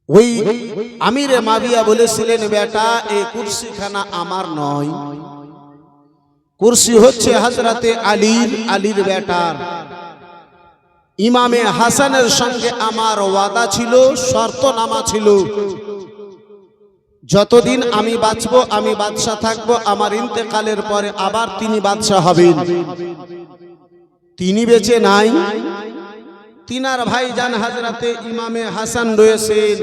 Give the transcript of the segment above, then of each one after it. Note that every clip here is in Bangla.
ওই আমিরে মাবিয়া বলেছিলেন, বেটা এই কুরসিখানা আমার নয়, কুরসি হচ্ছে হযরতে আলীর বেটার। ইমামে হাসানের সঙ্গে আমার ওয়াদা ছিল, শর্তনামা ছিল, যতদিন আমি বাঁচবো আমি বাদশা থাকবো, আমার ইন্তেকালের পরে আবার তিনি বাদশা হবেন। তিনি বেঁচে নাই, তিনার ভাইজান হযরতে ইমামে হাসান রয়েছেন।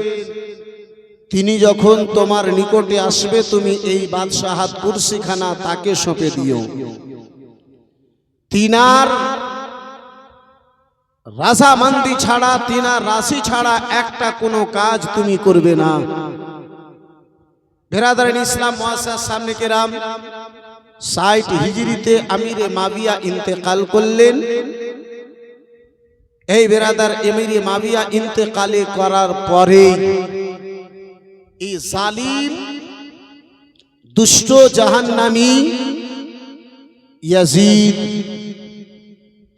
তিনি যখন তোমার নিকটে আসবে, তুমি এই বাদশাহাত কুরসিখানা তাকে সঁপে দিও। তিনার রাজামান্দি ছাড়া, তিনার রাশি ছাড়া একটা কোনো কাজ তুমি করবে না। বেরাদারিন ইসলাম মুআসসাস সামনে কেরাম, ৬০ হিজরিতে আমিরে মাবিয়া ইন্তেকাল করলেন। এই বেরাদার আমিরে মাবিয়া ইন্তেকালে করার পরে এই জালিম দুষ্ট জাহান্নামী ইয়াজিদ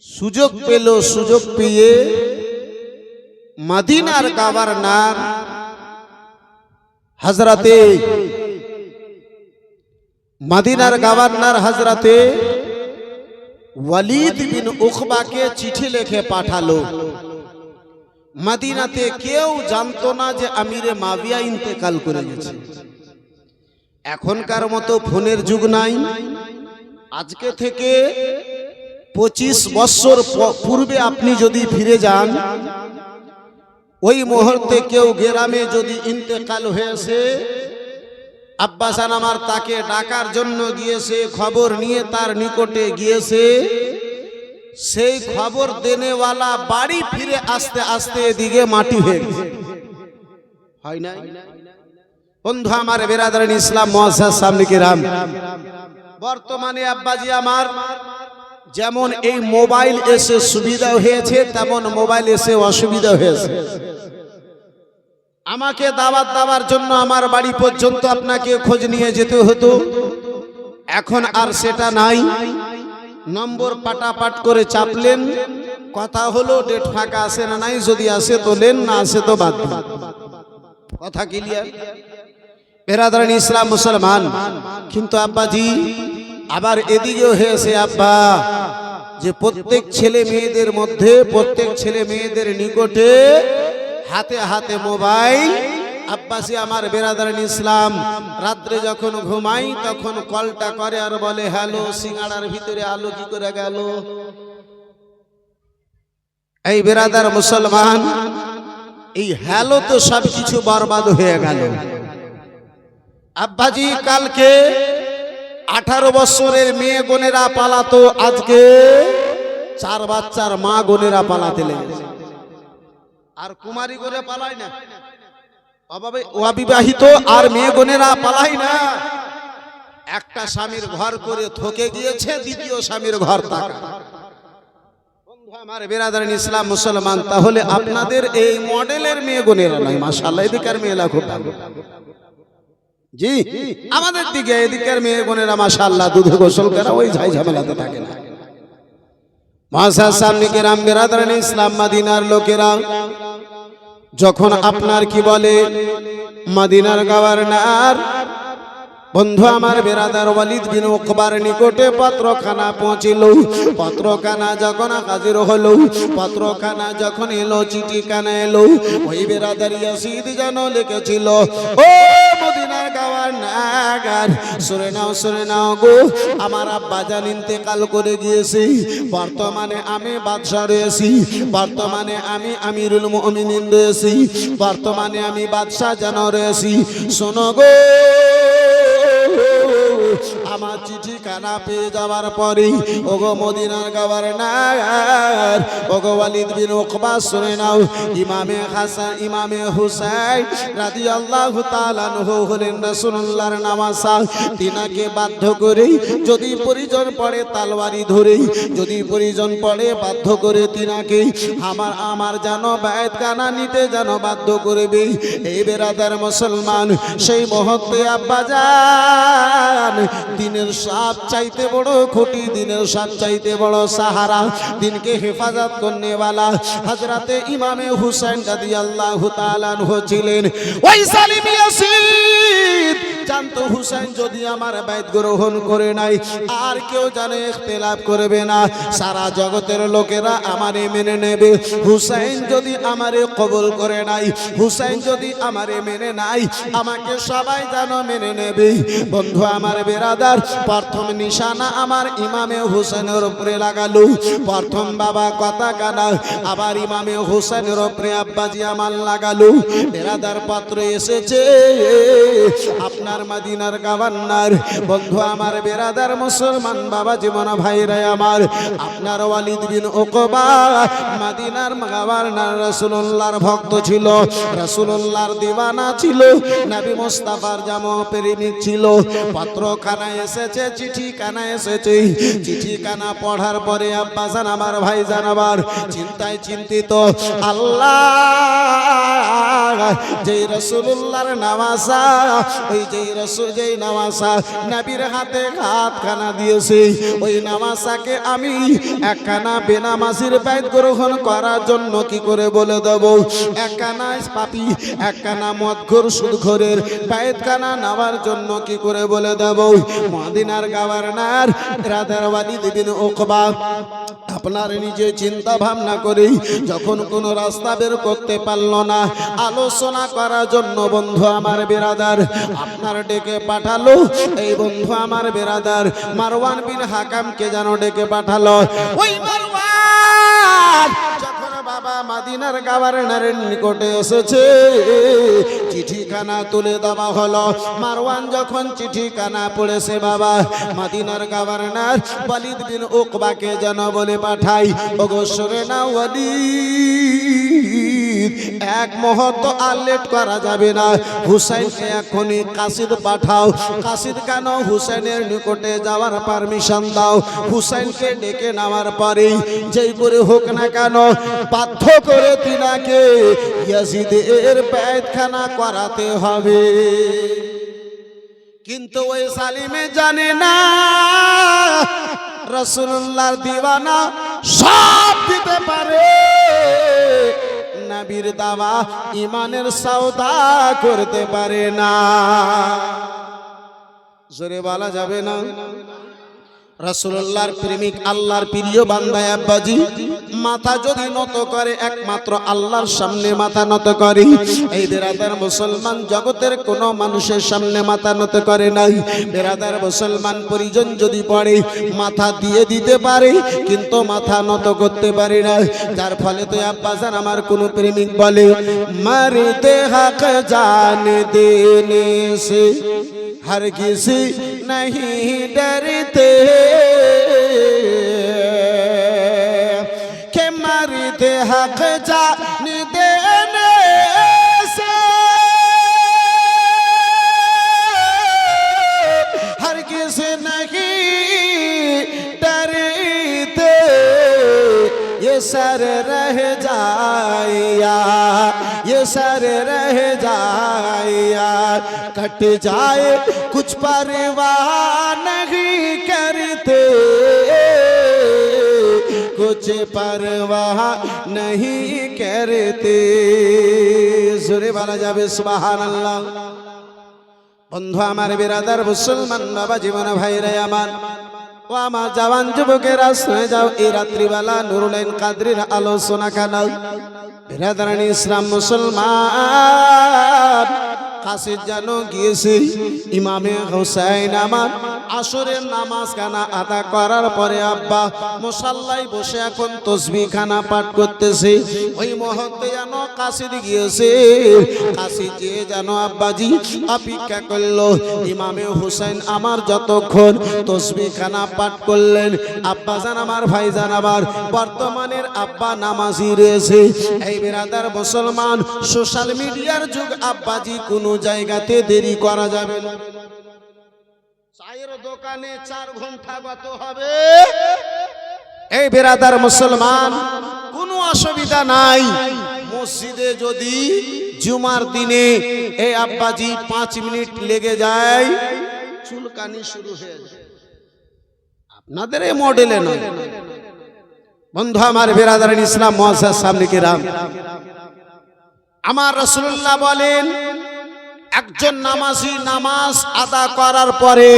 সুযোগ পেল, সুযোগ পেয়ে মদিনার গভর্নর হযরতে ওয়ালিদ বিন উকবাকে চিঠি লিখে পাঠালো। মদিনাতে কেউ জানতো না যে আমিরে মাবিয়া ইন্তেকাল করে গেছে। এখনকার মতো ফোনের যুগ নাই। আজকে থেকে 25 বছর পূর্বে আপনি যদি ফিরে যান, ওই মুহূর্তে কেউ গ্রামে যদি ইন্তেকাল হয়েছে, আব্বাসান আমার তাকে ডাকার জন্য গিয়েছে, খবর নিয়ে তার নিকটে গিয়েছে, সেই খবর দেনেওয়ালা বাড়ি ফিরে আস্তে আস্তে এদিকে মাটি হয়ে গেছে। হয় না বন্ধু আমার, বেরাদারিন ইসলাম মুআসসাস সামনে কেরাম, বর্তমানে আব্বাজি আমার যেমন এই মোবাইল এসে সুবিধা হয়েছে, তেমন মোবাইল এসে অসুবিধা হয়েছে। আমাকে দাওয়াত দেওয়ার জন্য আমার বাড়ি পর্যন্ত আপনাকে খোঁজ নিয়ে যেতে হতো, এখন আর সেটা নাই। নম্বর পাটাপাট করে চাপলেন, কথা হলো, ডেট ফাঁকা আছে না নাই, যদি আসে তো লেন, না আসে তো বাদ দিন। কথা ক্লিয়ার বেরাদারিন ইসলাম মুসলমান। কিন্তু আব্বাজি আবার এদিকেও হয়েছে আব্বা, যে প্রত্যেক ছেলে মেয়েদের মধ্যে, প্রত্যেক ছেলে মেয়েদের নিকটে হাতে হাতে মোবাইল। আব্বাসি আমার বেরাদারিন ইসলাম, রাত্রে যখন ঘুমাই তখন কলটা করে আর বলে, হ্যালো, সিঙ্গাড়ার ভিতরে আলো কি করে গেল? এই বেরাদার মুসলমান, এই হ্যালো তো সবকিছু বরবাদ হয়ে গেল। আব্বাজি কালকে 18 বছরের মেয়ে বোনেরা পালাতো, আজকে 4 বাচ্চার মা বোনেরা পালাতে লেগেছে। আর কুমারী করে পালায় না, অবিবাহিত আর মেয়ে বোনেরা পালায় না। একটা স্বামীর ঘর করে থকে গিয়েছে, দ্বিতীয় স্বামীর ঘর তাকা। বন্ধু আমার বেরাদারিন ইসলাম মুসলমান, তাহলে আপনাদের এই মডেলের মেয়ে বোনেরা নয়, মাশাআল্লাহ, এদিকের মেয়েরা খুব ভালো। জি, আমাদের দিকে এদিকের মেয়ে বোনেরা মাশাআল্লাহ দুধে গোসল করে ওই ঝাই ঝামেলাতে থাকে না। মুআসসাস সামনে কেরাম, বেরাদারিন ইসলাম, মদিনার লোকেরা যখন আপনার কি বলে মদিনার গভর্নর বন্ধু আমার বেরাদার ওয়ালিদ বিন উকবার নিকটে পত্রখানা পৌঁছিল। পত্রখানা যখন হাজির হলো, পত্রখানা যখন এলো, চিঠিখানা এলো, ওই বেরাদার ইয়াজিদ যেন লিখেছিল, ও মদিনার গভর্নর, শুনে নাও গো, আমার আব্বা জান ইন্তেকাল করে গিয়েছে, বর্তমানে আমি বাদশা রয়েছি, বর্তমানে আমি আমিরুল মুমিনিন রয়েছি, বর্তমানে আমি বাদশা যেন রয়েছি। শোনো গো, আমার চিঠি কানা পেয়ে যাওয়ার পরে ওগো মদিনার গভর্নর, ওগো ওয়ালিদ বিন উকবা, শুনে নাও, ইমামে হাসান, ইমামে হুসাইন রাদিয়াল্লাহু তাআলা আনহু হলেন রাসূলুল্লাহর নামাসা। তিনাকে বাধ্য করে, যদি পরিজন পড়ে তলোয়ারি ধরে, যদি পরিজন পড়ে বাধ্য করে তিনাকে আমার যেন বায়াত কানা নিতে যেন বাধ্য করবে। এই বেরাদার মুসলমান, সেই মুহূর্তে আব্বাজান দিনের সব চাইতে বড় খুঁটি, দিনের সব চাইতে বড় সাহারা, দিনকে হেফাজত করনে वाला হযরতে ইমামে হুসাইন রাদিয়াল্লাহু তাআলা আনহু ছিলেন। ওই সালিম ইয়াসিদ জানতো হুসাইন যদি আমার বাইত গ্রহণ করে নাই আর কেউ জানে ইখতিলাফ করবে না, সারা জগতের লোকেরা আমারে মেনে নেবে। হুসাইন যদি আমারে কবুল করে নাই, হুসাইন যদি আমারে মেনে নাই, আমাকে সবাই জানো মেনে নেবে। বন্ধু আমার বেরাদার, প্রথম নিশানা আমার ইমামে হুসাইনের উপরে লাগালো। প্রথম বাবা কথা কানা, আবার ইমামে হুসাইনের উপরে আব্বাজি আমার লাগালো। বেরাদার পত্র এসেছে আপনার মদিনার গভর্নর, বন্ধু আমার বেরাদার মুসলমান বাবা জীবন ভাইরা আমার, আপনার ওয়ালিদ বিন উকবা মদিনার গভর্নর, রাসূলুল্লাহর ভক্ত ছিল, রাসূলুল্লাহর দিওয়ানা ছিল, নবী মুস্তাফার জামা প্রেমিক ছিল। পত্রখানা এসেছে, চিঠিখানা এসেছে, চিঠিখানা পড়ার পরে আব্বাজান আমার ভাইজান আমার চিন্তায় চিন্তিত। আল্লাহ যেই রাসূলুল্লাহর নামাজা, ওই যেই রাসূল যেই নামাজা নবীর হাতে হাতখানা দিয়েছে, ওই নামাজাকে আমি একখানা বেনামাজির বাইত গ্রহণ করার জন্য কি করে বলে দেব? একখানা পাপী, একখানা মদখোর সুদখোরের বাইতখানা নেওয়ার জন্য কি করে বলে দেব? মদিনার গভর্নর রাদার ওয়ালিদ বিন উকবা আপনার নিজে চিন্তা ভাবনা করে যখন কোনো রাস্তা বের করতে পারল না, আলোচনা করার জন্য বন্ধু আমার বেরাদার আপনার ডেকে পাঠালো। এই বন্ধু আমার বেরাদার মারওয়ান বিন হাকামকে যেন ডেকে পাঠালো। ওই মারওয়ান যখন বাবা মদিনার গভর্নরের নিকটে এসেছে, চিঠিখানা তুলে দেওয়া হলো। মারওয়ান যখন চিঠিখানা পড়েছে, বাবা মদিনার গভর্নর ওয়ালিদ বিন উকবাকে যেন বলে পাঠাই, ওগো শুনে না ওয়ালিদ, এক মুহূর্ত আর লেট করা যাবে না, হুসাইনকে এখনই কাসিদ পাঠাও। কাসিদ কেন? হুসাইনের নিকটে যাওয়ার পারমিশন দাও। হুসাইনকে ডেকে নেওয়ার পরে যেই করে হোক না কেন বাধ্য করে তিনাকে ইয়াজিদের বাইতখানা করাতে হবে। কিন্তু ওই সালিমে জানে না রাসূলুল্লাহর দিওয়ানা সব দিতে পারে, নবীর দাওয়া ইমানের সওদা করতে পারে না। জোরে বলা যাবে না? রাসূলুল্লাহর প্রেমিক আল্লাহর প্রিয় বান্দা আব্বাজি মাথা যদি নত করে একমাত্র আল্লাহর সামনে মাথা নত করে। এই বেরাদার মুসলমান জগতের কোনো মানুষের সামনে মাথা নত করে নাই। বেরাদার মুসলমান পরিজন যদি পড়ে মাথা দিয়ে দিতে পারে, কিন্তু মাথা নত করতে পারে না। যার ফলে তো আব্বাজান আমার কোনো প্রেমিক বলে, মারতে হক জান দেনে সে हर किसी नहीं डरते के मरते हक जान देने से हर किसी नहीं डरते, ये सर रह जाया, ये सर रह जाया, कट जाए कुछ परवाह नहीं करते, कुछ परवाह नहीं करते। सुरे वाला जाबे सुबहानाल्लाह। बंधु आमार बिरादार मुसलमान बाबा जीवन भाईरा आमार ও আমার জওয়ান যুবকেরা শুনে যাও, এই রাত্রিবেলা নুরুল কাদরির আলোচনা কানাও। বিরাদারানি ইসলাম মুসলমান কাসিদ জানো গিয়েছে ইমামে হুসাইন আমার আসরের নামাজ খানা আদা করার পরে আব্বা মুসাল্লায় বসে এখন তসবিহ খানা পাঠ করতেছে। ওই মুহূর্তে যেন কাসিদ গিয়েছে, কাসিদ যে যেন আব্বাজি অপেক্ষা করলো ইমামে হুসাইন আমার যতক্ষণ তসবিহ খানা পাঠ করলেন। আব্বা জান আমার ভাই জান আমার বর্তমানের আব্বা নামাজি রয়েছে। এই বিরাদার মুসলমান সোশ্যাল মিডিয়ার যুগ, আব্বাজি কোনো জায়গাতে দেরি করা যাবে না। চায়ের দোকানে 4 ঘন্টা কত হবে? এই বিরাদার মুসলমান কোনো অসুবিধা নাই। মসজিদে যদি জুমার দিনে এই আব্বাজি 5 মিনিট লেগে যায়, চুলকানি শুরু হয়ে যায়। আপনাদের এই মডেলে নয় বন্ধু আমার বিরাদারিন ইসলাম মুআজ্জাজ সামনে কিরাম, আমার রাসূলুল্লাহ বলেন একজন নামাজি নামাজ আদা করার পরে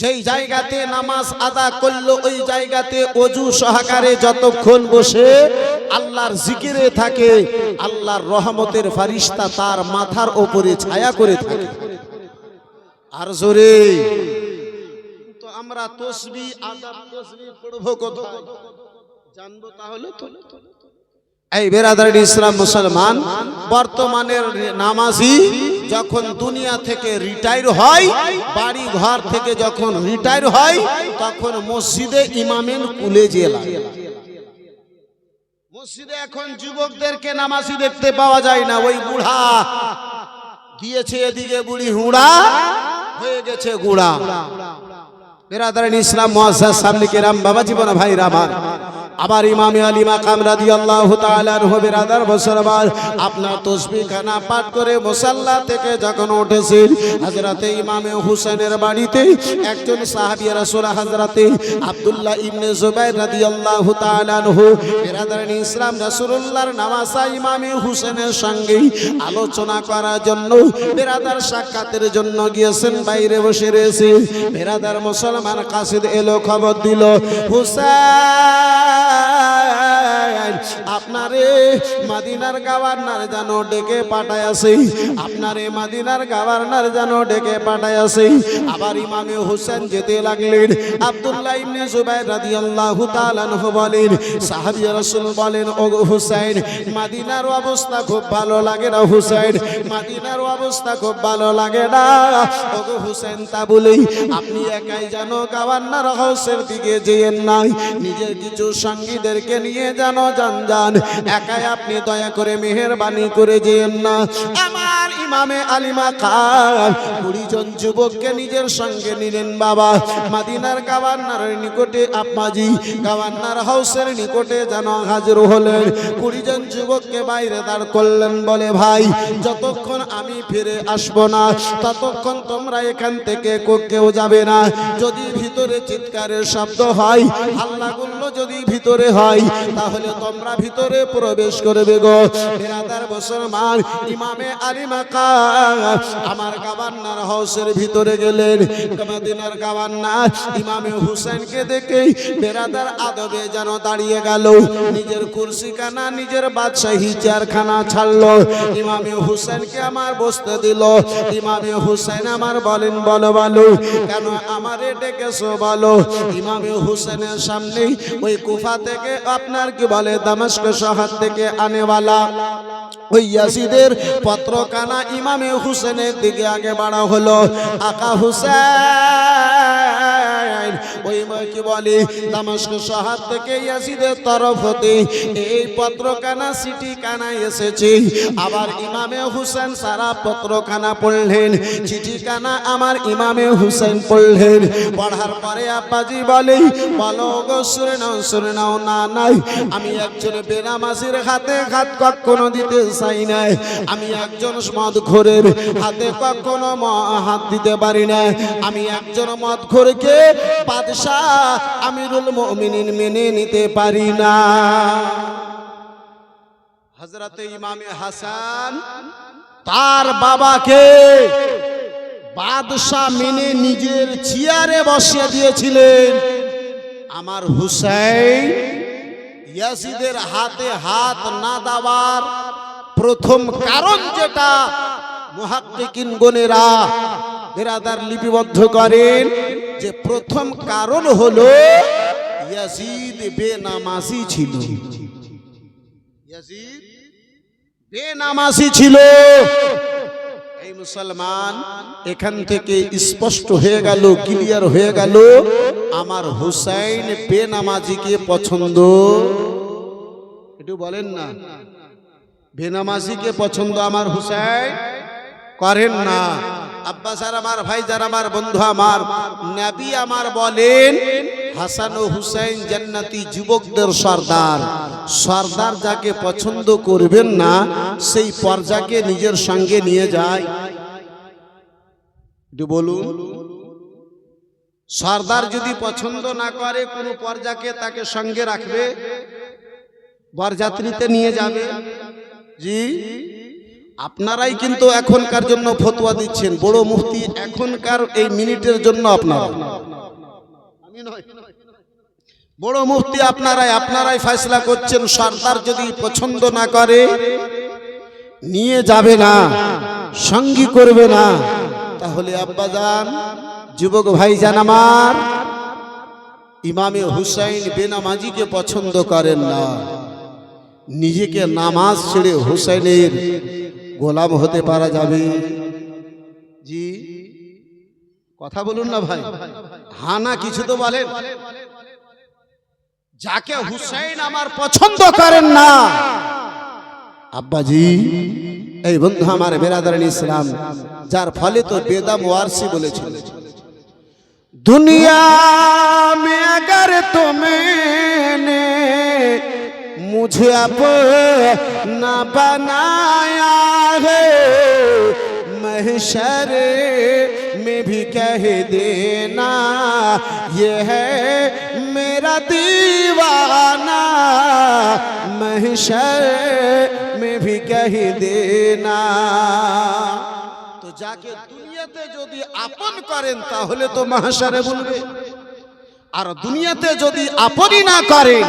যেই জায়গাতে নামাজ আদা করলো ওই জায়গাতে ওযু সহকারে যতক্ষণ বসে আল্লাহর জিকিরে থাকে, আল্লাহর রহমতের ফারিস্তা তার মাথার উপরে ছায়া করে থাকে। আর জোরে তো আমরা তাসবিহ আদাব তাসবিহ পড়ব কত জানবো তাহলে তো। এই বেরাদার ইসলাম মুসলমান, বর্তমানের নামাজি যখন দুনিয়া থেকে রিটায়ার হয়, বাড়ি ঘর থেকে যখন রিটায়ার হয়, তখন মসজিদে ইমামের কুলে জেলা। মসজিদে এখন যুবকদেরকে নামাজি দেখতে পাওয়া যায় না, ওই বুড়া দিয়েছে এদিকে বুড়ি হুড়া হয়ে গেছে গুড়া। বেরাদারিন ইসলাম মুআজ্জাজ সামনে কিরাম, বাবা জীবন ভাই রামান, আবার ইমামে আলী মাকাম রাদিয়াল্লাহু তাআলা আনহু বিরাদার মুসলমান আপনার তাসবিহ খানা পাঠ করে মুসাল্লা থেকে যখন উঠেছেন, হযরতে ইমামে হুসাইনের বাড়িতে একজন সাহাবী রাসূল হযরতে আব্দুল্লাহ ইবনে জুবাইর রাদিয়াল্লাহু তাআলা আনহু বিরাদারিন ইসলাম রাসূলুল্লাহর নামাজা ইমামে হুসাইনের সঙ্গে আলোচনা করার জন্য বিরাদার সাক্ষাতের জন্য গিয়েছেন, বাইরে বসে রয়েছে। বিরাদার মুসলমান কাসিদ এলো, খবর দিল হুসাইন আপনারে মদিনার গভর্নর জানো ডেকে পাঠায় আছে, আপনারে মদিনার গভর্নর জানো ডেকে পাঠায় আছে। আবার ইমামে হোসেন যেতে লাগলেন। আব্দুল্লাহ ইবনে জুবাইর রাদিয়াল্লাহু তাআলা আনহু বলেন, সাহাবী রাসূল বলেন, ও হোসেন মদিনার অবস্থা খুব ভালো লাগে না, হোসেন মদিনার অবস্থা খুব ভালো লাগে না। ও হোসেন তা বলেই আপনি একাই জানো গভর্নর হাউসের দিকে যেয়েন না, নিজের কিছু সঙ্গীদেরকে নিয়ে জানো যান, একাই আপনি দয়া করে মেহেরবানি করে যেয়েন না। আমার ইমামে আলী মাকাম 20 জন যুবককে নিজের সঙ্গে নিলেন। বাবা মদিনার গভর্নরের নিকটে আব্বাজি গভর্নর হাউসের নিকটে যেন হাজির হলেন। 20 জন যুবককে বাইরে দাঁড় করলেন, বলে ভাই যতক্ষণ আমি ফিরে আসবো না ততক্ষণ তোমরা এখান থেকে কেউ যাবে না। যদি ভিতরে চিৎকারের শব্দ হয়, হাল্লাগুল্লো যদি ভিতরে হয়, তাহলে তোমরা ভিতরে প্রবেশ করবে গো। বিরাদার মুসলমান, ইমামে আলী মাকাম আমার গভর্নর হাউসের ভিতরে গেলেন। মদিনার গভর্নর ইমামে হুসাইনকে দেখে বিরাদার আদবে যেন দাঁড়িয়ে গেল, নিজের কুরসিখানা নিজের বাদশাহী চেয়ারখানা ছাড়লো, ইমামে হুসাইনকে আমার বসতে দিল। ইমামে হুসাইন আমার বলেন, বলো বলো কেন আমারে ডেকেছো বলো। ইমামে হুসাইনের সামনে ওই কুফা থেকে আপনার কি বলে দামেস্ক শহর থেকে আনেওয়ালা ওই ইয়াজিদের পত্রখানা ইমামে হুসেনের দিকে আগে বাড়া হলো। আকা হুসেন ওই কি বলে দামেস্ক শহর থেকে ইয়াজিদের তরফ হতে এই পত্রখানা চিঠিখানা এসেছে। আবার ইমামে হুসেন সারা পত্রখানা পড়লেন, চিঠিখানা আমার ইমামে হুসেন পড়লেন। পড়ার পরে আব্বাজি বলে, বলো গো শুনে নাও না নাই, আমি একজন বেনামাজির হাতে হাত কখনো দিতে চাই না, আমি একজন মদখোরের হাতে কখনো হাত দিতে পারি না, আমি একজন মদখোরকে বাদশাহ আমিরুল মুমিনিন মেনে নিতে পারি না। হযরতে ইমামে হাসান তার বাবাকে বাদশাহ মেনে নিজের চেয়ারে বসিয়ে দিয়েছিলেন। আমার হুসাইন ইয়াজিদের হাতে হাত না দেওয়ার প্রথম কারণ যেটা মুহাক্কিকিন গণেরা বিরাদার লিপিবদ্ধ করেন, যে প্রথম কারণ হলো ইয়াজিদ বেনামাজি ছিল। ইয়াজিদ বেনামাজি ছিল। এই মুসলমান এখান থেকে স্পষ্ট হয়ে গেল, ক্লিয়ার হয়ে গেল, আমার হুসাইন বেনামাজিকে পছন্দ, একটু বলেন না, বেনামাজিকে পছন্দ আমার হুসাইন করেন না। আব্বাস আর আমার ভাই যারা আমার বন্ধু আমার, নবী আমার বলেন হাসান ও হুসাইন জান্নাতি যুবকদের সর্দার। সর্দার যাকে পছন্দ করবেন না সেই পর্যাকে নিজের সঙ্গে নিয়ে যায়। একটু বলুন। সর্দার যদি পছন্দ না করে কোনো পর্যাকে তাকে সঙ্গে রাখবে, বরযাত্রীতে নিয়ে যাবে। জি, আপনারাই কিন্তু এখনকার জন্য ফতোয়া দিচ্ছেন, বড় মুফতি এখনকার এই মিনিটের জন্য আপনারা, আমি নয়, বড় মুফতি আপনারাই ফয়সালা করছেন। সর্দার যদি পছন্দ না করে নিয়ে যাবে না, সঙ্গী করবে না, তাহলে আব্বাজান, যুবক ভাইজান আমার, ইমামে হুসাইন বেনামাজিকে পছন্দ করেন না, নিজেকে নামাজ ছেড়ে হুসাইনের গোলাম হতে পারা যাবে? জি, কথা বলুন না ভাই, হ্যাঁ না কিছু তো বলেন। যাকে হুসাইন আমার পছন্দ করেন না, আব্বাজি, এই বন্ধু আমার বেরাদারান ইসলাম, যার ফলে তো বেদম ওয়ারসি বলেছিল, दुनिया में अगर तुमने मुझे अपना बनाया है, महशर में भी कह देना ये है मेरा दीवाना, महशर में भी कह देना। तो जाके দুনিয়াতে যদি আপন করেন তাহলে তো মাহশারে বলবে, আর দুনিয়াতে যদি আপনই না করেন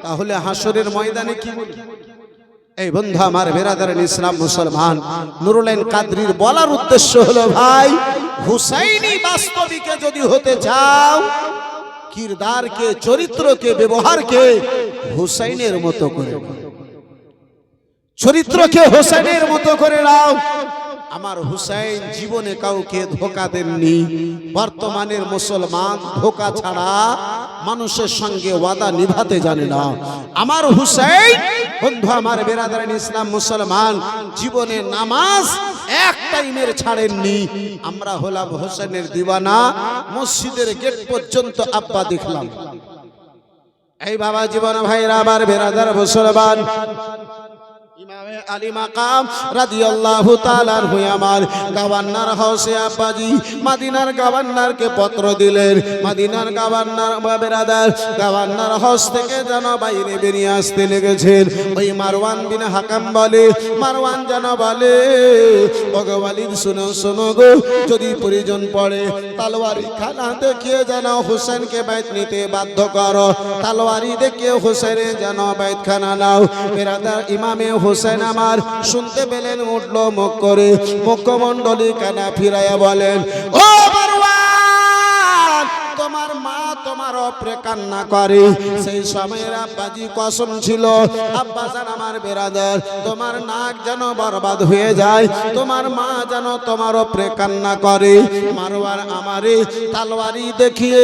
তাহলে হাসরের ময়দানে কি বলবে? এই বন্ধু আমার বেরাদারান ইসলাম মুসলমান, নুরুল আইন কাদরির বলার উদ্দেশ্য হলো, ভাই হুসাইনি বাস্তবিকে যদি হতে চাও, কিরদারকে, চরিত্রকে, ব্যবহারকে হুসাইনের মতো করে, চরিত্রকে হুসাইনের মতো করে নাও। আমার হুসাইন জীবনে কাউকে ধোঁকা দেননি। বর্তমানের মুসলমান ধোঁকা ছাড়া মানুষের সঙ্গে ওয়াদা নিভাতে জানে না। আমার হুসাইন, বন্ধু আমার বেরাদারান ইসলাম মুসলমান, জীবনে নামাজ এক টাইমের ছাড়েননি। আমরা হলাম হুসাইনের দিওয়ানা, মসজিদের গেট পর্যন্ত আব্বা দেখলাম। এই বাবা জীবন ভাইরা আমার বেরাদার মুসলমান, ইমামে আলী মাকাম রাদিয়াল্লাহু তাআলা আনহু আমার গভর্নর হাউসে আব্বাজি মদিনার গভর্নরকে পত্র দিলেন। মদিনার গভর্নর বেরাদার গভর্নর হাউস থেকে যেন বাইরে বেরিয়ে আসতে লেগেছেন। ওই মারওয়ান বিন হাকাম বলে, মারওয়ান যেন বলে, ভগবালির শুনো শুনো গো, যদি প্রয়োজন পড়ে তলোয়ারি খানা দেখিয়ে যেন হুসাইনকে বাইত নিতে বাধ্য করো, তলোয়ারি দেখিয়ে হুসাইনের যেন বাইত খানা নাও। বেরাদার ইমামে হুসাইন আমার শুনতে পেলেন, উঠলো মুখ করে, মুখ্যমণ্ডলী কানা ফিরাইয়া বলেন, ও মারওয়ান, তোমার মা তোমার অপরে কান্না করে। সেই সময়ের আব্বাজি কসম ছিল, আব্বাজান আমার বেরাদার, তোমার নাক যেন বরবাদ হয়ে যায়, তোমার মা যেন তোমার অপরে কান্না করে। মারওয়ান আমারে তলোয়ারি দেখিয়ে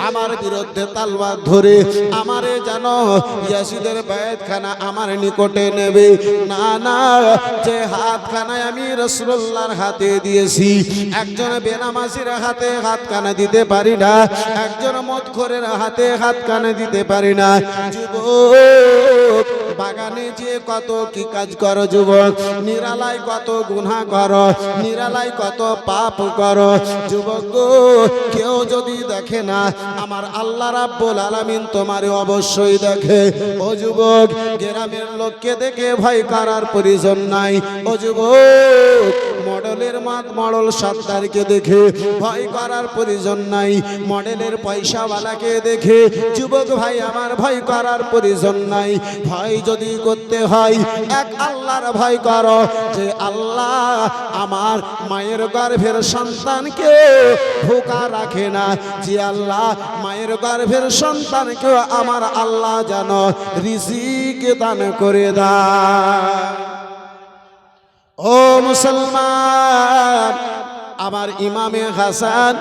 আমার বিরুদ্ধে তলোয়ার ধরে আমারে যেন ইয়াসিদের বাইতখানা আমার নিকটে নেবে। না না, যে হাতখানায় আমি রাসূলুল্লাহর হাতে দিয়েছি, একজন বেনামাজির হাতে হাতখানা দিতে পারি না, একজন মদখোরের হাতে হাতখানা দিতে পারি না। যুবক, বাগানে যে কত কি কাজ করো যুবক, নিরালায় কত গুনাহ করো, নিরালায় কত পাপ করো যুবক গো, কেউ যদি দেখে না, আমার আল্লাহ রাব্বুল আলামিন তোমারে অবশ্যই দেখে। ও যুবক, গ্রামের লোককে দেখে ভয় করার প্রয়োজন নাই। ও যুবক, মডেলের মডেল সত্তারকে দেখে ভয় করার প্রয়োজন নাই। মডেলের পয়সাওয়ালাকে দেখে যুবক ভাই আমার ভয় করার প্রয়োজন নাই। ভয় যদি করতে হয়, এক আল্লাহর ভয় করো, যে আল্লাহ আমার মায়ের গর্ভের সন্তানকে ধোঁকা রাখে না, যে আল্লাহ মায়ের গর্ভের সন্তানকে আমার আল্লাহ যেন রিজিক দান করে দেয়। ও মুসলমান, আমার ইমামে হাসান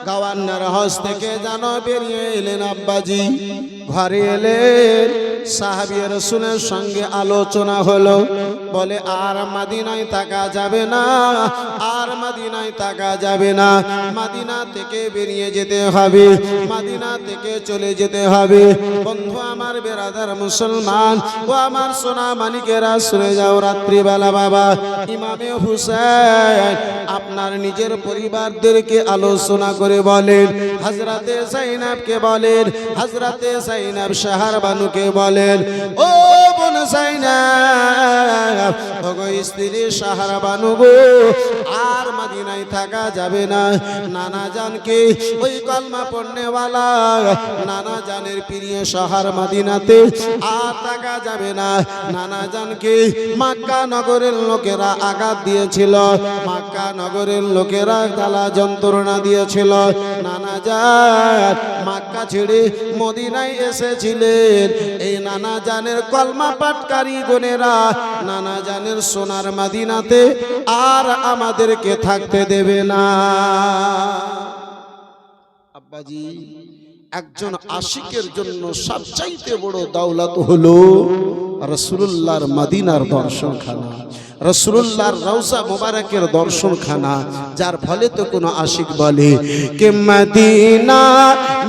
গভর্নর হাউস থেকে যেন বেরিয়ে এলেন আব্বাজি। ঘরে এলেন, সাহাবী রাসূলের সঙ্গে আলোচনা হলো। বলে আর মদিনায় থাকা যাবে না, আর মদিনায় থাকা যাবে না, মদিনা থেকে বেরিয়ে যেতে হবে, মদিনা থেকে চলে যেতে হবে। বন্ধু আমার, বেরাদার মুসলমান ও আমার সোনা মানিকেরা, শুনে যাও রাত্রিবেলা বাবা ইমামে হুসেন আপনার নিজের পরিবারদেরকে আলোচনা করে বলেন, হযরতে যায়েনবকে বলেন, হযরতে যায়েনব শাহরবানুকে বলেন, ও বোন যায়েনব, ওগো স্ত্রী শাহরবানু গো, আর মদিনায় থাকা যাবে না। নানা জানকে ওই কলমা পড়নেওয়ালা নানা জানের প্রিয় শহর মদিনাতে আর থাকা যাবে না। নানা জানকে মক্কা নগরের লোকেরা আঘাত দিয়েছিল, মক্কা নগরের লোকেরা জ্বালা যন্ত্রণা দিয়েছিল। নানা জান মক্কা ছেড়ে মদিনায় এসেছিলেন। এই নানা জানের কলমা পাঠকারী গণেরা নানা জানের সোনার মদিনাতে আর আমাদেরকে থাকতে দেবে না। আব্বাজি, একজন আশিকের জন্য সবচাইতে বড় দৌলত হলো রাসূলুল্লাহর মদিনার দর্শনখানা, রাসূলুল্লাহর রওজা মুবারকের দর্শনখানা। যার ফলে তো কোনো আশিক বলে কে মদিনা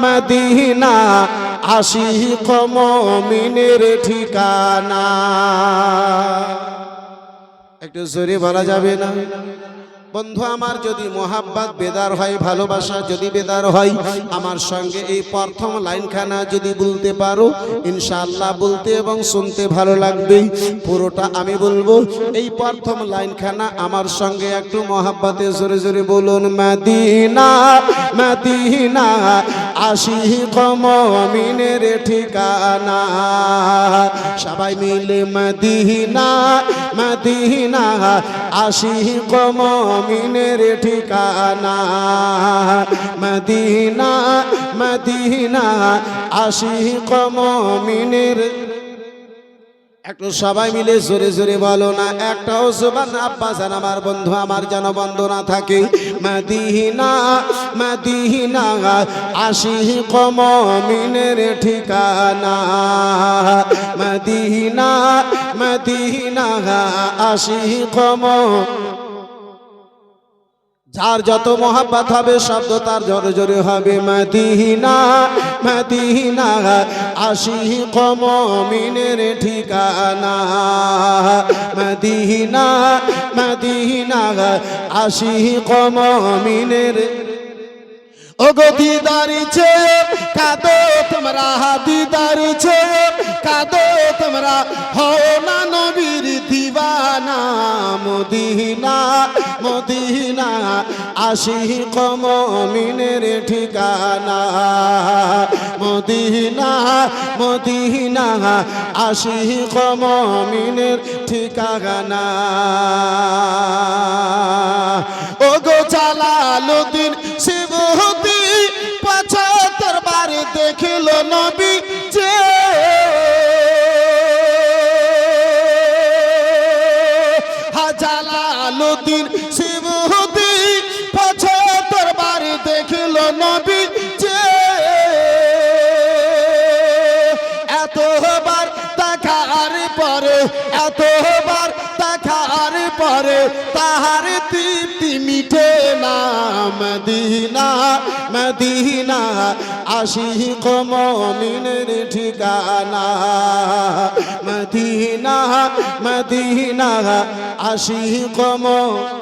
মদিনা আশিক মুমিনের ঠিকানা। একটু জোরে বলা যাবে না? বন্ধু আমার, যদি মোহাব্বত বেদার হয়, ভালোবাসা যদি বেদার হয়, আমার সঙ্গে এই প্রথম লাইনখানা যদি বলতে পারো, ইনশাআল্লাহ বলতে এবং শুনতে ভালো লাগবে। পুরোটা আমি বলবো, এই প্রথম লাইনখানা আমার সঙ্গে একটু মোহাব্বতে জোরে জোরে বলুন, মদিনা মদিনা আশিক মুমিনের ঠিকানা। সবাই মিলে মদিনা মদিনা আশিক মুমিনের ঠিকানা, মদিনা মদিনা আশিক মুমিনের। একটু সবাই মিলে জোরে জোরে বলো না, একটাও জবান আব্বা জান আমার বন্ধু আমার যেন বন্ধ না থাকে। মদিনা মদিনা আশিক মুমিনের ঠিকানা, মদিনা মদিনা আশিক মুমিনের। যার যত মোহাব্বত হবে শব্দ তার জোরে জোরে হবে, মদিনা মদিনা আশিক মুমিনের ঠিকানা, মদিনা মদিনা আশিক মুমিনের। ওগো দিদার চেয়ে কাঁদো তোমরা, দিদার চেয়ে কাঁদো তোমরা, হও না নবীর দিওয়ানা। মদিনা মদিনা আশিক মুমিনের ঠিকানা, মদিনা মদিনা আশিক মুমিনের ঠিকানা। ওগো জালালউদ্দিন সিবুতি ৭৫ বার দেখিল নবী যে, জালালউদ্দিন সিবুতি ৭৫ বার দেখিল নবী যে। এতবার দেখার পরে, এতবার দেখার পরে তাহার তৃপ্তি মিটে না। মদিনা মদিনা আশিক মুমিনের ঠিকানা, মদিনা মদিনা আশিক মুমিনের।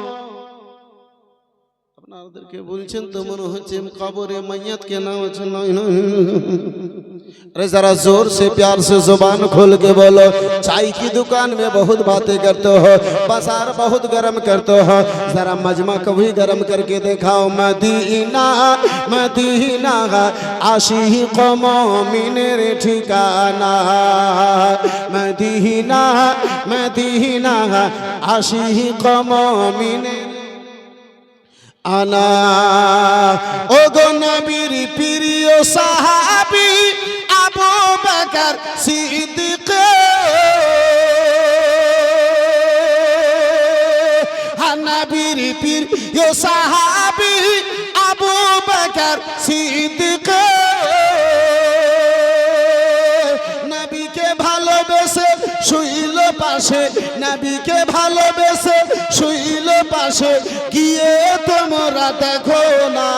আপনাদেরকে বলছেন তো মনে হচ্ছে কবরে মাইয়াত के नाम আছে নয় নয়। अरे जरा जोर से प्यार से जुबान खोल के बोलो, चाय की दुकान में बहुत बातें करते हो, बाजार बहुत गर्म करते हो, जरा मजमा कभी गर्म करके दिखाओ। मदीना मदीना आशिक मुमिनेर ठिकाना, मदीना मदीना आशिक मुमिनेर आना। ओगो नबीर प्रिय साहाबी আবু বকর সিদ্দিক, নবীর প্রিয় সাহাবী আবু বকর সিদ্দিক। পাশে নবীকে ভালোবেসে শুইল পাশে গিয়ে তোমরা দেখো না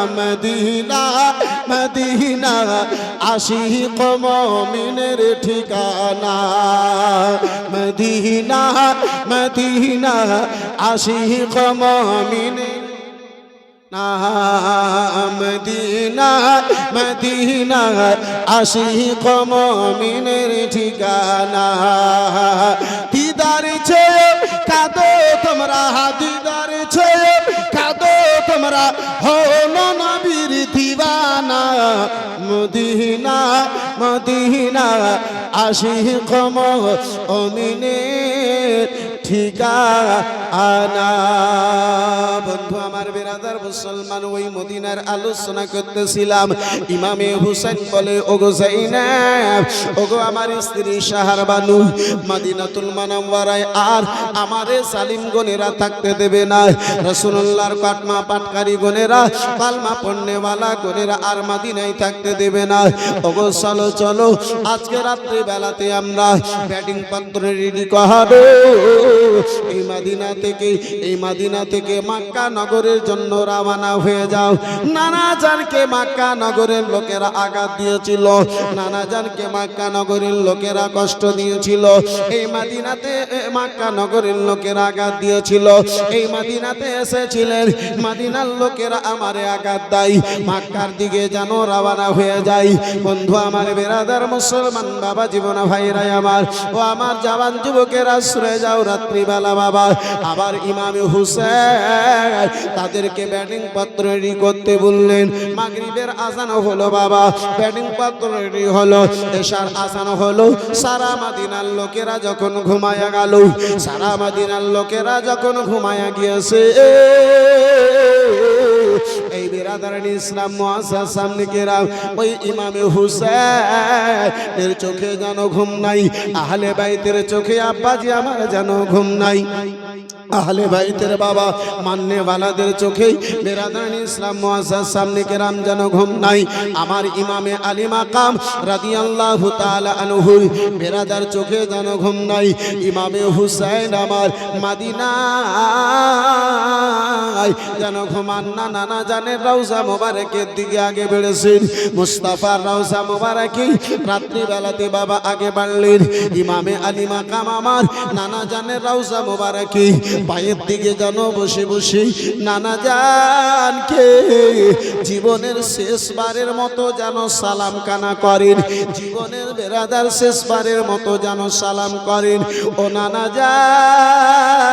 মদিনা মদিনা আশিক মুমিনের ঠিকানা মদিনা মদিনা আশিক মুমিনের মদিনা মদিনা আশিক মুমিনের ঠিকানা দিদার চেয়ে কাঁদো তোমরা দিদার চেয়ে কাঁদো তোমরা হলো নবীর দিওয়ানা মদিনা মদিনা আশিক মুমিনের ঠিকানা বন্ধু আমার বিরাদার মুসলমান ওই মদিনার আলোচনা করতেছিলাম ইমামে হুসেন বলে ওগো যায়েনব ওগো আমার স্ত্রী শাহরবানু মদিনাতুল মুনাওয়ারায় আর আমারে জালিম গনেরা থাকতে দেবে না রাসূলুল্লাহর কাটমা পাটকারী গনেরা কালমা পড়নেওয়ালা গনেরা আর মদিনায় থাকতে দেবে না ওগো চলো চলো আজকে রাত্রি বেলাতে আমরা ব্যাটিং পত্র রেডি করব এই মদিনা থেকে মক্কা নগরের জন্য রওনা হয়ে যাও নানা জানকে মক্কা নগরের লোকেরা আঘাত দিয়েছিল নানা জানকে মক্কা নগরের লোকেরা কষ্ট দিয়েছিল এই মদিনাতে মক্কা নগরের লোকেরা আঘাত দিয়েছিল এই মদিনাতে এসেছিলেন মদিনার লোকেরা আমারে আঘাত দেয় মক্কার দিকে যেন রওনা হয়ে যায় বন্ধু আমার বিরাদার মুসলমান বাবা জীবন ভাইরা আমার ও আমার জওয়ান যুবকেরা সরে যাও রাত্রি বেলা বাবা আবার ইমামে হুসেন তাদেরকে ব্যাটিং পত্র রেডি করতে বললেন মাগরিবের আজান হলো বাবা ব্যাটিং পত্র রেডি হলো এশার আজান হলো সারা মদিনার লোকেরা যখন ঘুমায়া গেল সারা মদিনার লোকেরা যখন ঘুমায়া গিয়েছে এই বিরাদারান ইসলাম মুআজ্জাজ সামনে কেরাম ওই ইমামে হুসেনের চোখে যেন ঘুম নাই আহলে বাইতের চোখে আব্বাজি আমার যেন ঘুম নাই আহলে বাইতের বাবা মাননে ওয়ালাদের চোখে বিরাদারান ইসলাম মুআজ্জাজ সামনে কেরাম যেন ঘুম নাই আমার ইমামে আলী মাকাম রাদিয়াল্লাহু তাআলা আনহু বিরাদার চোখে যেন ঘুম নাই ইমামে হুসাইন আমার মদিনায় যেন ঘুমান না নানা জানের রওজা মোবারকের দিকে আগে বেড়েছেন মুস্তাফার রওজা মোবারকে রাত্রি বেলাতে বাবা আগে বাড়লেন ইমামে আলী মাকাম আমার নানা জানের রওজা মোবারকে পায়ের দিকে যেন বসে বসে নানা জানকে জীবনের শেষবারের মতো যেন সালাম কানা করেন জীবনের বেরাদার শেষবারের মতো যেন সালাম করেন ও নানা জান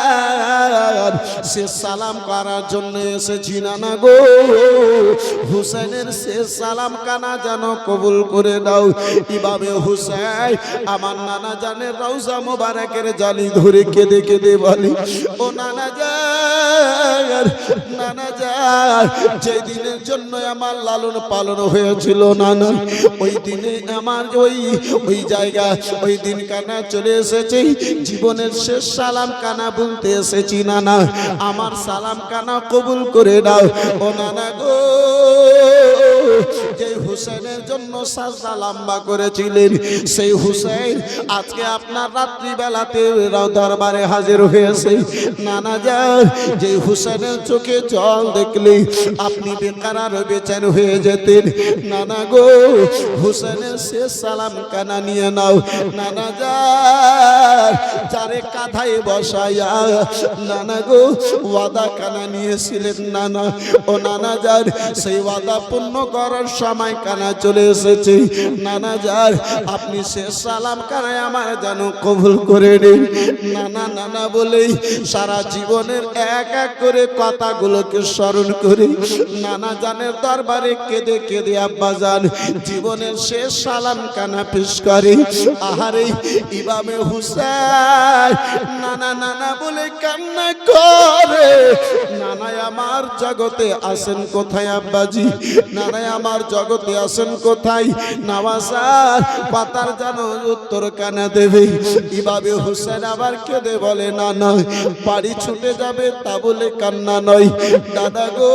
শেষ সালাম করার জন্য এসেছি নানা গো হুসেনের শেষ সালাম কানা যেন কবুল করে দাও ইমামে হুসাইন আমার নানা জানের রওজা মোবারকের জালি ধরে কেঁদে কেঁদে বলে ও নানা জান যে দিনের জন্য আমার লালন পালন হয়েছিল নানা ওই দিনে আমার ওই জায়গা ওই দিন কানা চলে এসেছে জীবনের শেষ সালাম কানা বলতে এসেছি নানা আমার সালাম কানা কবুল করে দাও ও নানা গো যে হুসেনের জন্য সাজদা লম্বা করেছিলেন সেই হুসেন আজকে আপনার রাত্রি বেলাতে দরবারে হাজির হয়েছে নানা যান যে হুসেনের চোখে জল দেখলে আপনি বেকার বেচার হয়ে যেতেন নানা গো হুসেনের শেষ সালাম কানা নিয়ে নাও নানা যান যারে কাঁধায় বসায়া নানা গো ওয়াদা কানা নিয়েছিলেন নানা ও নানা যান সেই ওয়াদা পূর্ণ করার সময় কানা চলে এসেছে নানা যান আপনি শেষ সালাম কানায় আমার যেন কবুল করে নিন নানা নানা বলেই সারা জীবনের এক এক করে কথাগুলোকে স্মরণ করে নানা জানের দরবারে কেঁদে কেঁদে আব্বা জান জীবনের শেষ সালাম কানা পেশ করে আহারে ইমামে হুসেন নানা নানা বলে কান্না করে নানা আমার জগতে আসেন কোথায় আব্বাজি নানা আমার জগতে আসেন কোথায়, নামাজার পাতার যেন উত্তর কানা দেবে। এভাবে হুসেন আবার কেঁদে বলে, না না বাড়ি ছুটে যাবে তা বলে কান্না নয়, দাদা গো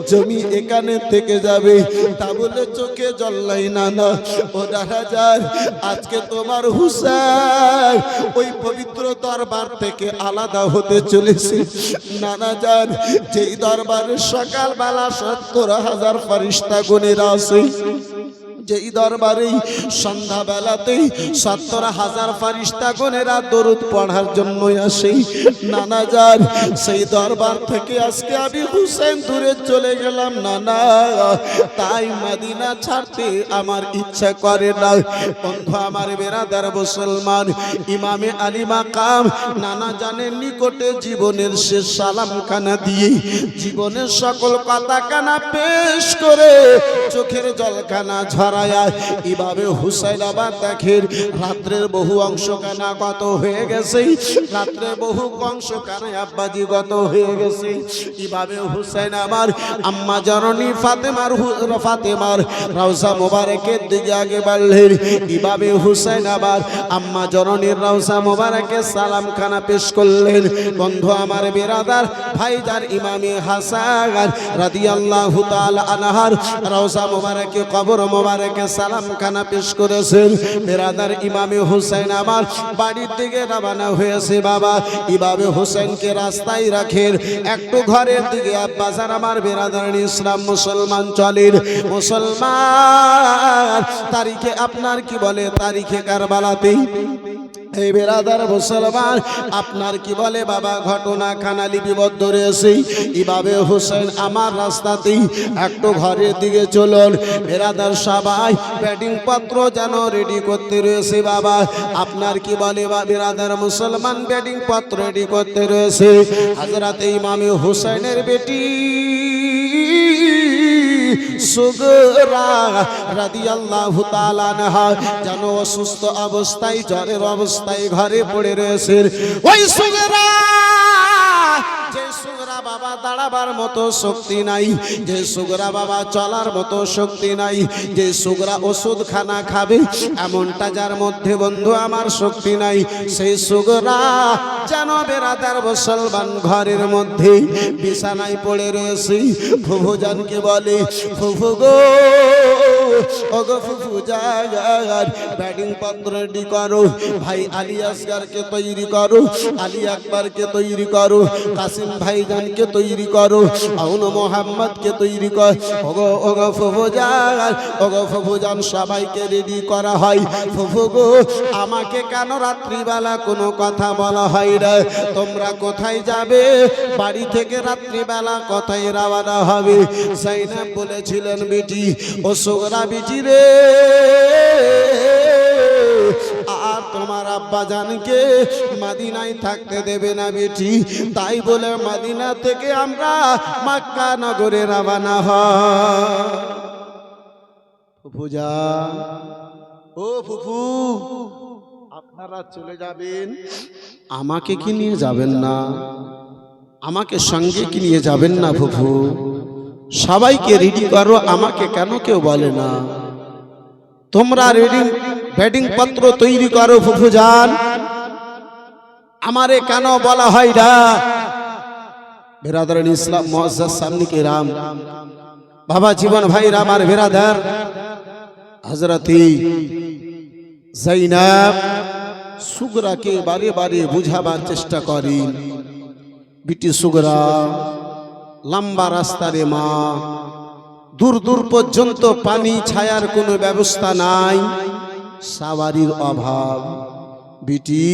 জমি এখানে থেকে যাবে তা বলে চোখে জল নাই। না না ও দেখা যায় আজকে তোমার হুসেন ওই পবিত্র দরবার থেকে আলাদা হতে চলেছে। নানা যান যেই দরবারে সকালবেলা 70,000 ফেরেশতা গুণেরা আছে, যেই দরবারে সন্ধ্যাবেলাতেই 70,000 ফেরেশতা গুণেরা দরুদ পড়ার জন্য আসে। নানা যান সেই দরবার থেকে আজকে আমি হুসেন দূরে চলে গেলাম নানা, তাই মদিনা ছাড়তে আমার ইচ্ছা করে না। বন্ধু আমার বেরাদার মুসলমান, ইমামে আলী মাকাম নানা জানের নিকটে জীবনের শেষ সালাম খানা দিয়ে জীবনের সকল কথা কানা পেশ করে চোখের জলখানা ঝরায়। এভাবে হুসাইন আবার দেখেন রাত্রের বহু অংশ কানা গত হয়ে গেছে, রাত্রের বহু অংশ কানা আব্বাজি গত হয়ে গেছে। এভাবে হুসাইন আমার আম্মা জননী ফাতেমার রওজা মোবারকের দিকে আগে বাড়লেন। এভাবে হুসাইন আবার আম্মা জননীর রওজা মোবারকে সালাম খানা পেশ করলেন। বন্ধু আমার বেরাদার ভাইজান ইমামে হাসান রাদিয়াল্লাহু তাআলা আনহার রওজা মোবারকে কবর মোবারকে সালাম খানা পেশ করেছেন। বেরাদার ইমামে হুসাইন আমার বাড়ির দিকে রওনা হয়েছে। বাবা এভাবে হুসাইনকে রাস্তায় রাখেন, একটু ঘরের দিকে আব্বাজান আমার বেরাদার ইসলাম মুসলমান চলেন। মুসলমান তারিখে আপনার কি বলে, তারিখে কারবালাতে এই বেরাদার মুসলমান আপনার কি বলে বাবা, ঘটনা খানা লিপিবদ্ধ রয়েছে। এভাবে হুসেন আমার রাস্তাতেই একটু ঘরের দিকে চলুন। বেরাদার সবাই ব্যাটিং পত্র যেন রেডি করতে রয়েছে। বাবা আপনার কি বলে বা বেরাদার মুসলমান ব্যাটিং পত্র রেডি করতে রয়েছে। হযরত ইমামে হুসাইনের বেটি সুগরা রাদিয়াল্লাহু তাআলা আনহা যেন অসুস্থ অবস্থায় জ্বরের অবস্থায় ঘরে পড়ে রয়েছে। ওই সুগরা, যে সুগরা বাবা দাঁড়াবার মতো শক্তি নাই, যে সুগরা বাবা চলার মতো শক্তি নাই, যে সুগরা ওষুধ খানা খাবে এমনটা যার মধ্যে বন্ধু আমার শক্তি নাই, সেই সুগরা যেন বেরাদার মুসলমান ঘরের মধ্যে বিছানায় পড়ে রয়েছে। ফুফু জানকে বলে, ফুফু গো ওগো ফুফু জান ব্যাটিং পত্র রেডি করো, ভাই আলী আসগারকে তৈরি করো, আলী আকবরকে তৈরি করো, কাসিম ভাইজানকে তৈরি করো, আউন মোহাম্মদকে তৈরি কর। ওগো ওগো ফুফু জান, ওগো ফুফু জান সবাইকে রেডি করা হয়। ফুফু গো আমাকে কেন রাত্রিবেলা কোনো কথা বলা হয় না? তোমরা কোথায় যাবে? বাড়ি থেকে রাত্রিবেলা কোথায় রওনা হবে? জাইনাব বলেছিলেন, বেটি ও সুগরা বেটি রে, আর তোমার আব্বা জানকে মদিনায় থাকতে দেবে না বেটি, তাই বলে মদিনা থেকে আমরা মক্কা নগরে রওনা হই। ফুফু যান, ও ফুফু আপনারা চলে যাবেন, আমাকে কি নিয়ে যাবেন না? আমাকে সঙ্গে কি নিয়ে যাবেন না? ফুফু সবাইকে রেডি করো, আমাকে কেন কেউ বলে না? তোমরা রেডি ব্যাটিং পত্র তৈরি করো ফুফু যান, আমারে কেন বলা হয় না? বেরাদার ইসলাম মুআজ্জাজ সামনে কে রাম বাবা জীবন ভাই আমার বেরাদার হযরতি জাইনাব সুগরাকে বারে বারে বুঝাবার চেষ্টা করেন। বিটি সুগরা, লম্বা রাস্তারে মা, দূর দূর পর্যন্ত পানি ছায়ার কোনো ব্যবস্থা নাই, সাওয়ারির অভাব। বিটি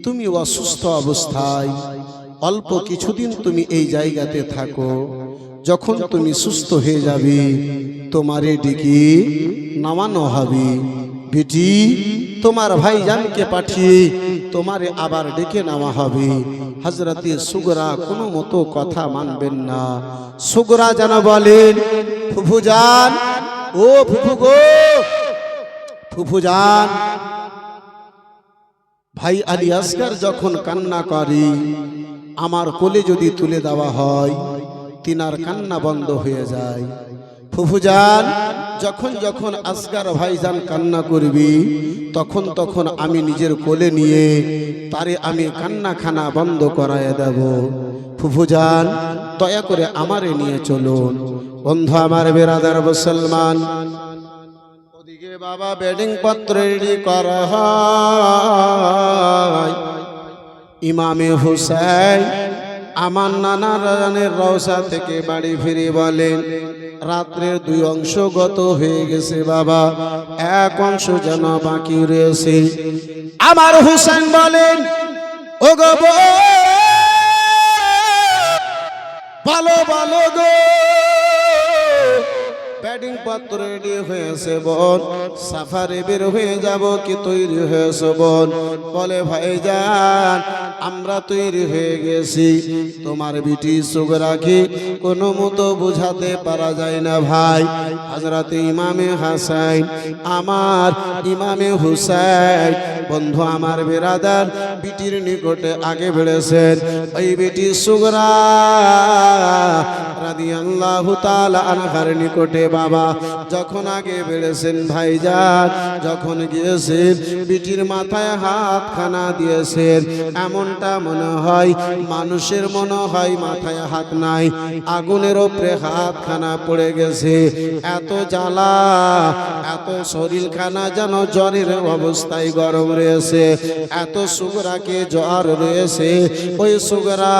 তুমি অসুস্থ অবস্থায়, অল্প কিছুদিন তুমি এই জায়গাতে থাকো, যখন তুমি সুস্থ হয়ে যাবে তোমারে ডেকে নামানো হবে। বেটি তোমার ভাইজানকে পাঠিয়ে তোমারে আবার ডেকে নেওয়া হবে। হযরতে সুগরা কোনো মতো কথা মানবেন না। সুগরা যেন বলেন, ফুফু যান, ও ফুফু গো, ফুফু যান। ভাই আলী আসগার যখন কান্না করে আমার কোলে যদি তুলে দেওয়া হয়, তিনার কান্না বন্ধ হয়ে যায়। ফুফুজান, যখন যখন আসগার ভাইজান কান্না করবি তখন তখন আমি নিজের কোলে নিয়ে তারে আমি কান্নাখানা বন্ধ করায় দেব। ফুফুজান, দয়া করে আমারে নিয়ে চলুন। বন্ধু আমার, বেরাদার মুসলমান, ওদিকে বাবা বেডিং পত্র রেডি করা হয়। ইমামে হুসাইন আমার নানা রানের রওজা থেকে বাড়ি ফিরে বলেন, রাত্রের 2 অংশ গত হয়ে গেছে বাবা, 1 অংশ যেন বাকি রয়েছে। আমার হুসাইন বলেন, ও গো ভালো ভালো গো, ব্যাটিং পত্র রেডি হয়েছে বোন, সাফারে বের হয়ে যাব কি তৈরি হয়েছে বোন? বলে ভাইজান আমরা তৈরি হয়ে গেছি, তোমার বিটি সুগরাকে কোনো মতো বুঝাতে পারা যায় না ভাই। হযরতে ইমামে হাসান আমার ইমামে হুসাইন, বন্ধু আমার বেরাদার, বিটির নিকটে আগে বেড়েছেন। ওই বিটি সুগরা রাদিয়াল্লাহু তাআলা আনহার নিকটে বাবা যখন আগে বেড়েছেন ভাইজান, যখন গিয়েছেন বিটির মাথায় হাতখানা দিয়েছেন, এমনটা মনে হয় মানুষের মনে হয় মাথায় হাত নাই, আগুনের উপরে হাতখানা পড়ে গেছে। এত জ্বালা, এত শরীরখানা যেন জ্বরের অবস্থায় গরম রয়েছে, এত সুগরাকে জ্বর রয়েছে। ওই সুগরা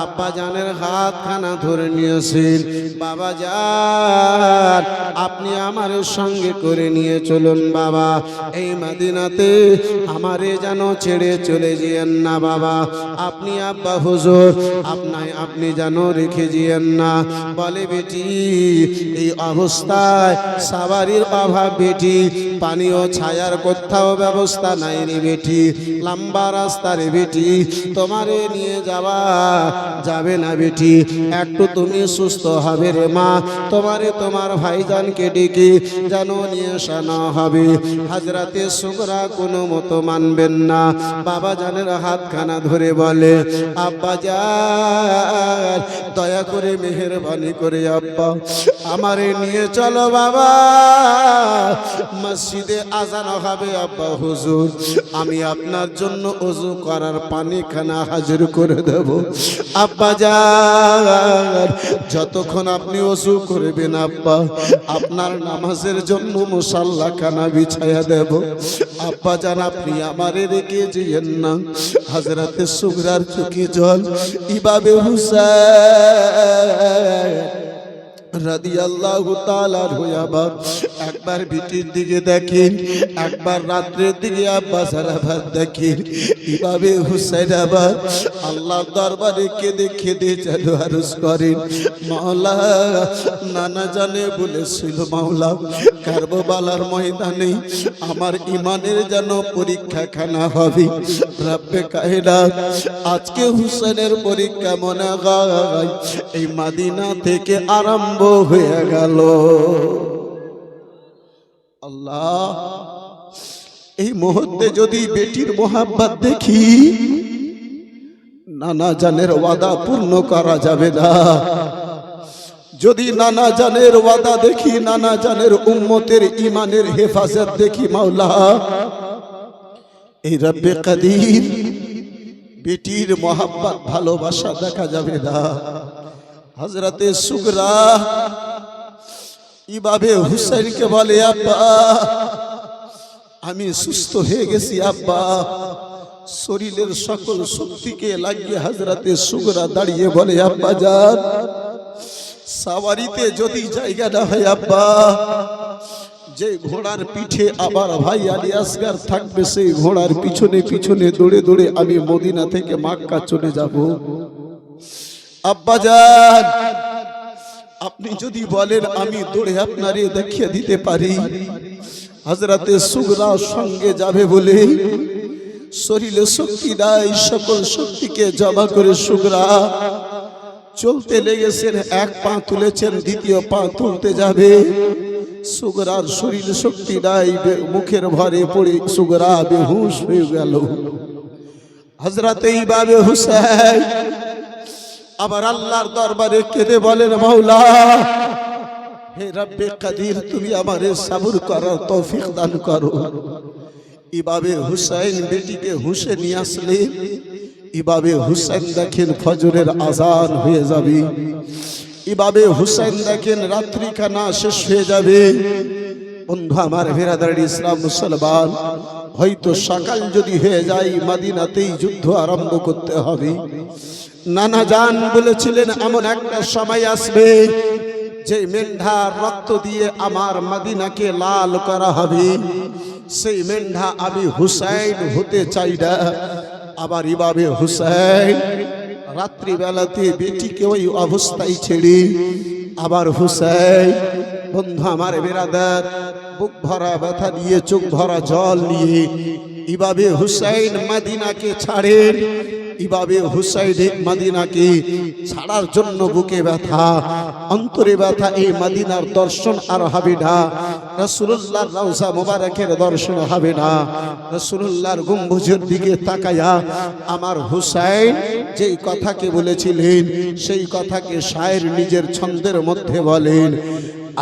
আব্বা জানের হাতখানা ধরে নিয়েছেন। বাবা যান, আপনি আমার সঙ্গে করে নিয়ে চলুন বাবা, এই মদিনাতে আমারে যেন ছেড়ে চলে যেয়েন না বাবা। আপনি আব্বা হুজুর, আপনি যেন রেখে যেয়েন না। বলে বেটি এই অবস্থায় সাবারির অভাব বেটি, পানীয় ছায়ার কোথাও ব্যবস্থা নাই রে বেটি, লম্বা রাস্তা রে বেটি, তোমারে নিয়ে যাওয়া যাবে না বেটি, একটু তুমি সুস্থ হবে রে মা, তোমারে তোমার ভাইজানকে ডেকে যেন নিয়ে আসানো হবে। হযরতে সুগরা কোনো মতো মানবেন না, বাবা জানের হাতখানা ধরে বলে, আব্বা জান দয়া করে মেহেরবানি করে আব্বা আমারে নিয়ে চলো বাবা, মসজিদে আজান হবে আব্বা হুজুর, আমি আপনার জন্য ওযু করার পানিখানা হাজির করে দেব। আব্বা জান যতক্ষণ আপনি ওযু করবেন আব্বা, আপনার নামাজের জন্য মুসাল্লাখানা বিছায়া দেব। আব্বা জান আপনি আমারে রেখে যেয়েন না। হযরতে সুগরার চোখে জল। ইমামে হুসাইন রাদিয়াল্লাহু তাআলা আবার একবার বিটির দিকে দেখেন, একবার রাত্রের দিকে আব্বা সারাবার দেখেন। ইমামে হুসাইন আবার আল্লাহর দরবারে কেঁদে কেঁদে যেন আরজ করেন, মাওলা নানা জানে বলেছিল মাওলা কারবালার ময়দানে আমার ইমানের যেন পরীক্ষাখানা হবে। রব্বে কায়নাত আজকে হুসাইনের পরীক্ষা মনে হয় এই মদিনা থেকে আরম্ভ হয়ে গেল। আল্লাহ, এই মুহূর্তে যদি বেটির মোহাব্বত দেখি, নানা জানের ওয়াদা পূর্ণ করা যাবে না। যদি নানা জানের ওয়াদা দেখি, নানা জানের উম্মতের ইমানের হেফাজত দেখি, মাওলা এই রব্বে কাদির বেটির মোহাব্বত ভালোবাসা দেখা যাবে না। হযরতে সুগরা ইমামে হুসাইনকে বলে, আব্বা আমি সুস্থ হয়ে গেছি আব্বা। শরীরের সকল শক্তিকে লাগিয়ে হযরতে সুগরা দাঁড়িয়ে বলে, আব্বা জান সাওয়ারিতে যদি জায়গা না হয় আব্বা, যে ঘোড়ার পিঠে আবার ভাই আলী আসগার থাকবে, সেই ঘোড়ার পিছনে পিছনে দৌড়ে দৌড়ে আমি মদিনা থেকে মক্কা চলে যাব। আব্বা জান আপনি যদি বলেন আমি দৌড়ে আপনারে দেখিয়ে দিতে পারি। হযরতে সুগরা সঙ্গে যাবে বলে শরীরে শক্তি নাই, সকল শক্তিকে জমা করে সুগরা চলতে লেগেছেন। 1 পা তুলেছেন, 2য় পা তুলতে যাবে, সুগরার শরীর শক্তি নাই, মুখের ভরে পড়ে সুগরা বেহুশ হয়ে গেল। হযরতে ইমামে হুসাইন আবার আল্লাহর দরবারে কেঁদে বলেন, মাওলা হে রব্বে কাদির তুমি আমারে সবর করার তৌফিক দান করো। ইমামে হুসাইন বেটিকে হুশে নিয়ে আসলেন। ইমামে হুসাইন দেখেন ফজরের আজান হয়ে যাবে। ইমামে হুসাইন দেখেন রাত্রিখানা শেষ হয়ে যাবে। বন্ধু আমার বিরাদর ইসলাম মুসলমান, হয়তো সকাল যদি হয়ে যায় মদিনাতেই যুদ্ধ আরম্ভ করতে হবে। নানা জান বলেছিলেন এমন একটা সময় আসবে যে মেন্ধার রক্ত দিয়ে আমার মদিনাকে লাল করা হবে। সেই মেন্ধা আমি হুসাইন হতে চাই না। আবার ইমামে হুসাইন রাত্রিবেলাতে বেটিকে ওই অবস্থায় ছেড়ে আবার হুসাইন, বন্ধু আমার বিরাদার, বুক ভরা ব্যথা নিয়ে চোখ ভরা জল নিয়ে ইমামে হুসাইন মদিনাকে ছাড়েন। ইমামে হুসাইন মদিনাকে ছাড়ার জন্য বুকে ব্যথা, অন্তরে ব্যথা। এই মদিনার দর্শন আর হবে না, রাসূলুল্লাহর রওজা মোবারকের দর্শন হবে না। রাসূলুল্লাহর গম্বুজের দিকে তাকায়া আমার হুসাইন যেই কথাকে বলেছিলেন সেই কথাকে শায়ের নিজের ছন্দের মধ্যে বলেন,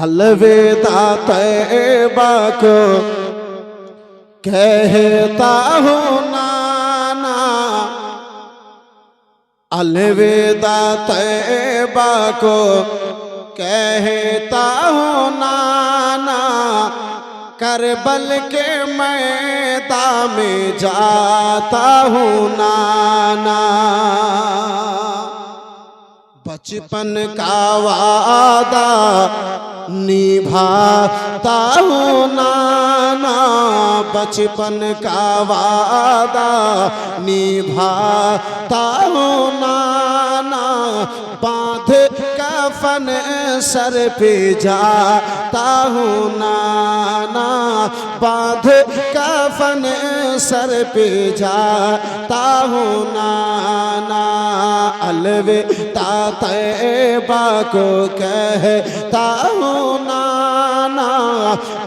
अलविदा तैबा को कहता हूँ नाना, अलविदा तैबा को कहता हूँ नाना, करबल के मैदान में जाता हूँ नाना। बचपन का वादा निभाता हूँ नाना, बचपन का वादा निभाता हूँ नाना। बांध कफन सर पे जाता हूँ नाना, बांध कफन सर पे जाता हूँ नाना। अलविदा तैबा को कहता हूँ नाना,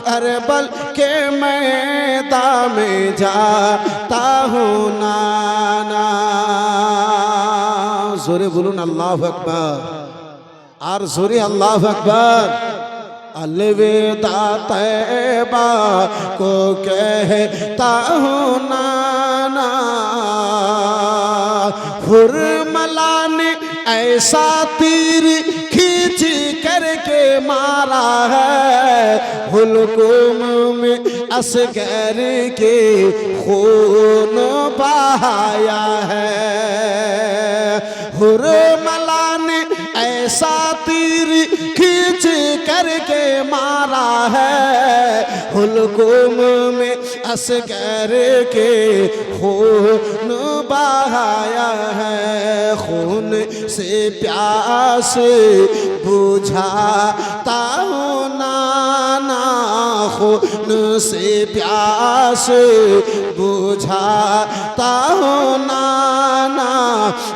करबल के मैदान में जाता हूँ नाना। जोरे बोलून अल्लाहु अकबर, और जोरे अल्लाहु अकबर। अलविदा तैबा को कहता हूँ नाना, हुर्मला ने ऐसा तीर खींच करके मारा है, हुलकुम में असगर के खून बहाया है। हुर्मला ने ऐसा तीर खींच करके मारा है, हुलकुम में असगर के खून बहाया है। खून से प्यास बुझाता हूँ नाना, खून से प्यास बुझाता हूँ नाना।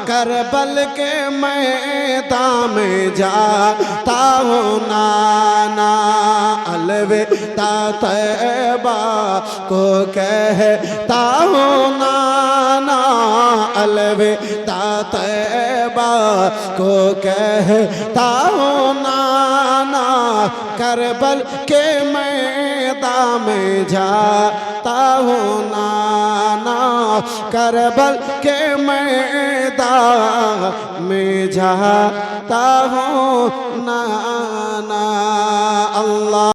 करबल के मैदान में जाता हूँ नाना। अलविदा तैबा को कहता हूँ नाना, अलविदा तैबा को कहता हूँ नाना। करबल के मैदान में जाता हूँ नाना, करबल के मैदान में जाता हूँ नाना। अल्लाह